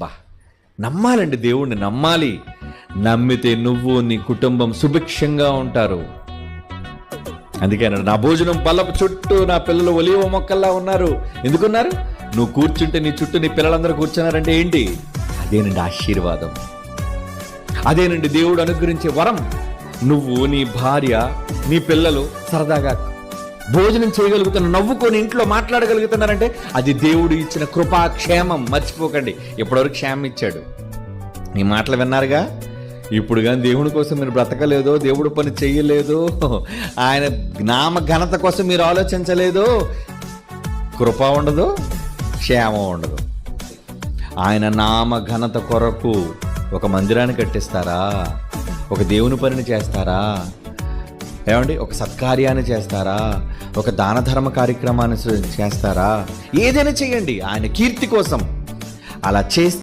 బా, నమ్మాలండి, దేవుణ్ణి నమ్మాలి. నమ్మితే నువ్వు నీ కుటుంబం సుభిక్షంగా ఉంటారు. అందుకే నా భోజనం బల్లపు చుట్టూ నా పిల్లలు ఒలీవ మొక్కల్లా ఉన్నారు. ఎందుకున్నారు? నువ్వు కూర్చుంటే నీ చుట్టూ నీ పిల్లలందరూ కూర్చున్నారంటే ఏంటి? అదేనండి ఆశీర్వాదం, అదేనండి దేవుడు అనుగ్రహించే వరం. నువ్వు, నీ భార్య, నీ పిల్లలు సరదాగా భోజనం చేయగలుగుతున్న, నవ్వుకొని ఇంట్లో మాట్లాడగలుగుతున్నారంటే అది దేవుడు ఇచ్చిన కృపాక్షేమం. మర్చిపోకండి, ఎప్పటివరకు క్షేమం ఇచ్చాడు. నీ మాటలు విన్నారుగా. ఇప్పుడు కానీ దేవుడి కోసం మీరు బ్రతకలేదో, దేవుడు పని చెయ్యలేదు, ఆయన నామ ఘనత కోసం మీరు ఆలోచించలేదు, కృప ఉండదు, క్షేమం ఉండదు. ఆయన నామ ఘనత కొరకు ఒక మందిరాన్ని కట్టిస్తారా? ఒక దేవుని పనిని చేస్తారా? ఏమండి, ఒక సత్కార్యాన్ని చేస్తారా? ఒక దాన ధర్మ కార్యక్రమాన్ని చేస్తారా? ఏదైనా చేయండి ఆయన కీర్తి కోసం. అలా చేస్తే